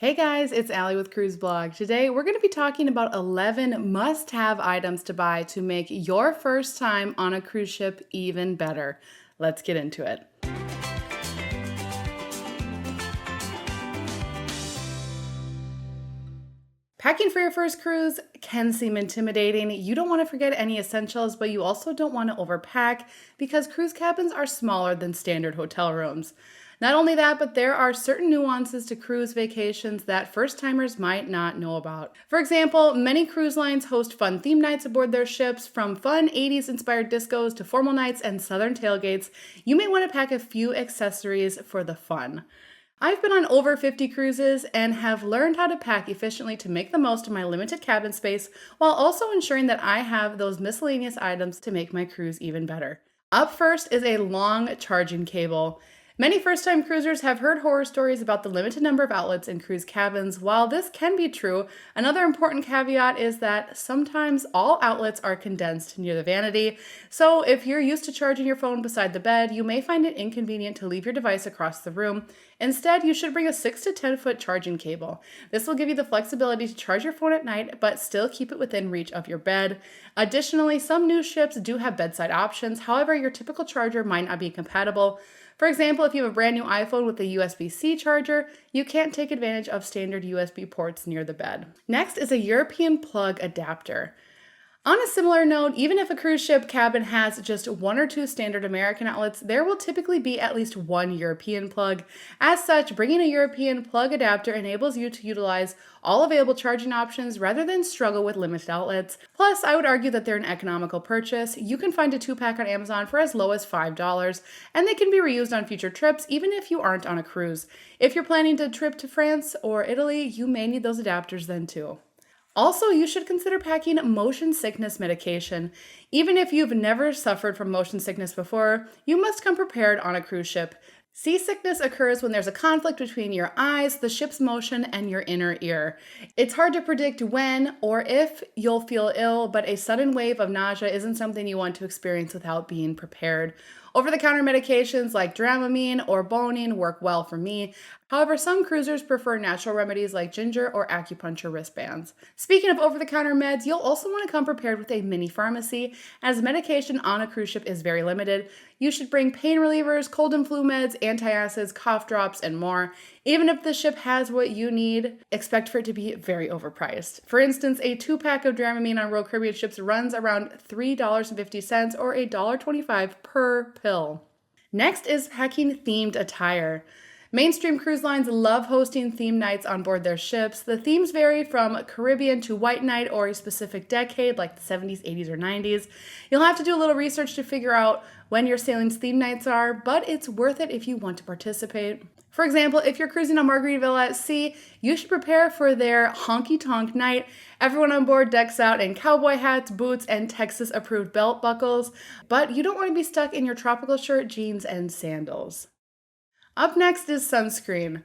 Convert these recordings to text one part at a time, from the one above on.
Hey guys, it's Allie with Cruise Blog. Today we're going to be talking about 11 must-have items to buy to make your first time on a cruise ship even better. Let's get into it. Packing for your first cruise can seem intimidating. You don't want to forget any essentials, but you also don't want to overpack because cruise cabins are smaller than standard hotel rooms. Not only that, but there are certain nuances to cruise vacations that first-timers might not know about. For example, many cruise lines host fun theme nights aboard their ships, from fun 80s-inspired discos to formal nights and southern tailgates. You may want to pack a few accessories for the fun. I've been on over 50 cruises and have learned how to pack efficiently to make the most of my limited cabin space while also ensuring that I have those miscellaneous items to make my cruise even better. Up first is a long charging cable. Many first-time cruisers have heard horror stories about the limited number of outlets in cruise cabins. While this can be true, another important caveat is that sometimes all outlets are condensed near the vanity. So if you're used to charging your phone beside the bed, you may find it inconvenient to leave your device across the room. Instead, you should bring a 6 to 10 foot charging cable. This will give you the flexibility to charge your phone at night, but still keep it within reach of your bed. Additionally, some new ships do have bedside options. However, your typical charger might not be compatible. For example, if you have a brand new iPhone with a USB-C charger, you can't take advantage of standard USB ports near the bed. Next is a European plug adapter. On a similar note, even if a cruise ship cabin has just one or two standard American outlets, there will typically be at least one European plug. As such, bringing a European plug adapter enables you to utilize all available charging options rather than struggle with limited outlets. Plus, I would argue that they're an economical purchase. You can find a 2-pack on Amazon for as low as $5, and they can be reused on future trips even if you aren't on a cruise. If you're planning a trip to France or Italy, you may need those adapters then too. Also, you should consider packing motion sickness medication. Even if you've never suffered from motion sickness before, you must come prepared on a cruise ship. Seasickness occurs when there's a conflict between your eyes, the ship's motion, and your inner ear. It's hard to predict when or if you'll feel ill, but a sudden wave of nausea isn't something you want to experience without being prepared. Over-the-counter medications like Dramamine or Bonine work well for me. However, some cruisers prefer natural remedies like ginger or acupuncture wristbands. Speaking of over-the-counter meds, you'll also want to come prepared with a mini pharmacy, as medication on a cruise ship is very limited. You should bring pain relievers, cold and flu meds, antacids, cough drops, and more. Even if the ship has what you need, expect for it to be very overpriced. For instance, a 2-pack of Dramamine on Royal Caribbean ships runs around $3.50 or $1.25 per pill. Next is packing themed attire. Mainstream cruise lines love hosting theme nights on board their ships. The themes vary from Caribbean to White Night or a specific decade like the 70s, 80s, or 90s. You'll have to do a little research to figure out when your sailing's theme nights are, but it's worth it if you want to participate. For example, if you're cruising on Margaritaville at sea, you should prepare for their honky-tonk night. Everyone on board decks out in cowboy hats, boots, and Texas-approved belt buckles, but you don't want to be stuck in your tropical shirt, jeans, and sandals. Up next is sunscreen.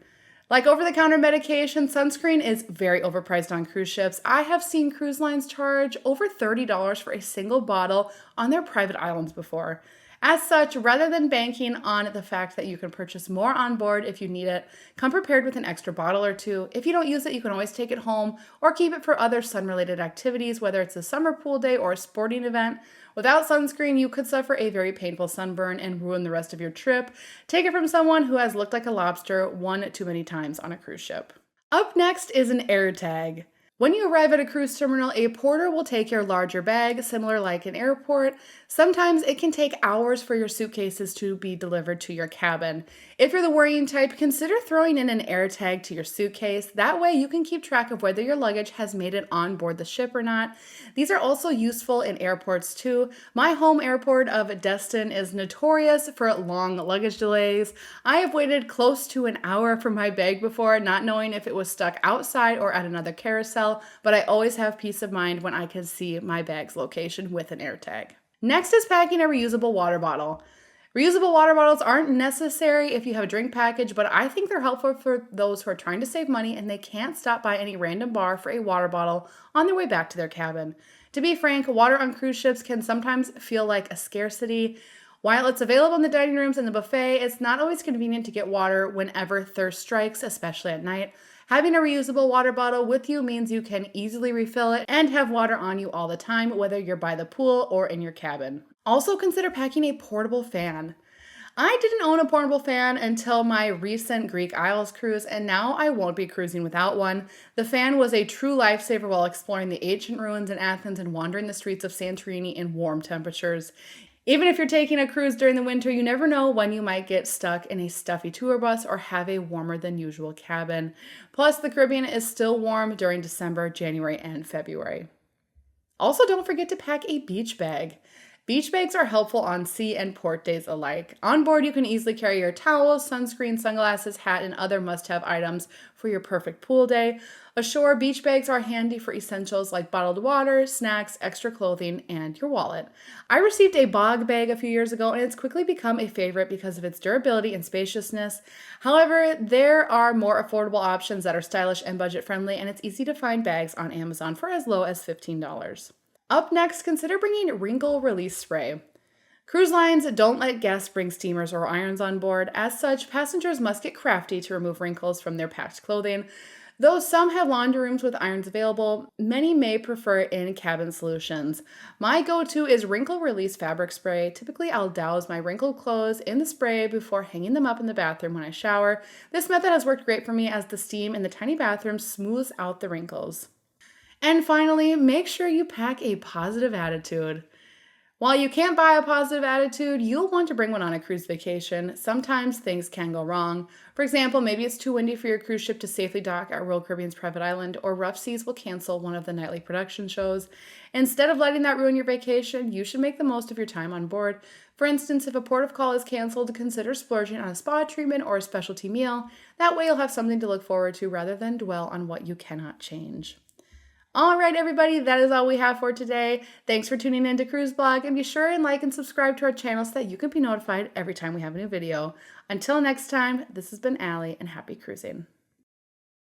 Like over-the-counter medication, sunscreen is very overpriced on cruise ships. I have seen cruise lines charge over $30 for a single bottle on their private islands before. As such, rather than banking on the fact that you can purchase more on board if you need it, come prepared with an extra bottle or two. If you don't use it, you can always take it home or keep it for other sun-related activities, whether it's a summer pool day or a sporting event. Without sunscreen, you could suffer a very painful sunburn and ruin the rest of your trip. Take it from someone who has looked like a lobster one too many times on a cruise ship. Up next is an air tag. When you arrive at a cruise terminal, a porter will take your larger bag, similar like an airport. Sometimes it can take hours for your suitcases to be delivered to your cabin. If you're the worrying type, consider throwing in an air tag to your suitcase. That way you can keep track of whether your luggage has made it on board the ship or not. These are also useful in airports too. My home airport of Destin is notorious for long luggage delays. I have waited close to an hour for my bag before, not knowing if it was stuck outside or at another carousel, but I always have peace of mind when I can see my bag's location with an air tag. Next is packing a reusable water bottle. Reusable water bottles aren't necessary if you have a drink package, but I think they're helpful for those who are trying to save money and they can't stop by any random bar for a water bottle on their way back to their cabin. To be frank, water on cruise ships can sometimes feel like a scarcity. While it's available in the dining rooms and the buffet, it's not always convenient to get water whenever thirst strikes, especially at night. Having a reusable water bottle with you means you can easily refill it and have water on you all the time, whether you're by the pool or in your cabin. Also, consider packing a portable fan. I didn't own a portable fan until my recent Greek Isles cruise, and now I won't be cruising without one. The fan was a true lifesaver while exploring the ancient ruins in Athens and wandering the streets of Santorini in warm temperatures. Even if you're taking a cruise during the winter, you never know when you might get stuck in a stuffy tour bus or have a warmer than usual cabin. Plus, the Caribbean is still warm during December, January, and February. Also, don't forget to pack a beach bag. Beach bags are helpful on sea and port days alike. On board, you can easily carry your towels, sunscreen, sunglasses, hat, and other must-have items for your perfect pool day. Ashore, beach bags are handy for essentials like bottled water, snacks, extra clothing, and your wallet. I received a bog bag a few years ago, and it's quickly become a favorite because of its durability and spaciousness. However, there are more affordable options that are stylish and budget-friendly, and it's easy to find bags on Amazon for as low as $15. Up next, consider bringing Wrinkle Release Spray. Cruise lines don't let guests bring steamers or irons on board. As such, passengers must get crafty to remove wrinkles from their packed clothing. Though some have laundry rooms with irons available, many may prefer in-cabin solutions. My go-to is Wrinkle Release Fabric Spray. Typically, I'll douse my wrinkled clothes in the spray before hanging them up in the bathroom when I shower. This method has worked great for me as the steam in the tiny bathroom smooths out the wrinkles. And finally, make sure you pack a positive attitude. While you can't buy a positive attitude, you'll want to bring one on a cruise vacation. Sometimes things can go wrong. For example, maybe it's too windy for your cruise ship to safely dock at Royal Caribbean's private island, or rough seas will cancel one of the nightly production shows. Instead of letting that ruin your vacation, you should make the most of your time on board. For instance, if a port of call is canceled, consider splurging on a spa treatment or a specialty meal. That way you'll have something to look forward to rather than dwell on what you cannot change. All right, everybody, that is all we have for today. Thanks for tuning in to Cruise Blog, and be sure and like and subscribe to our channel so that you can be notified every time we have a new video. Until next time, this has been Allie, and happy cruising.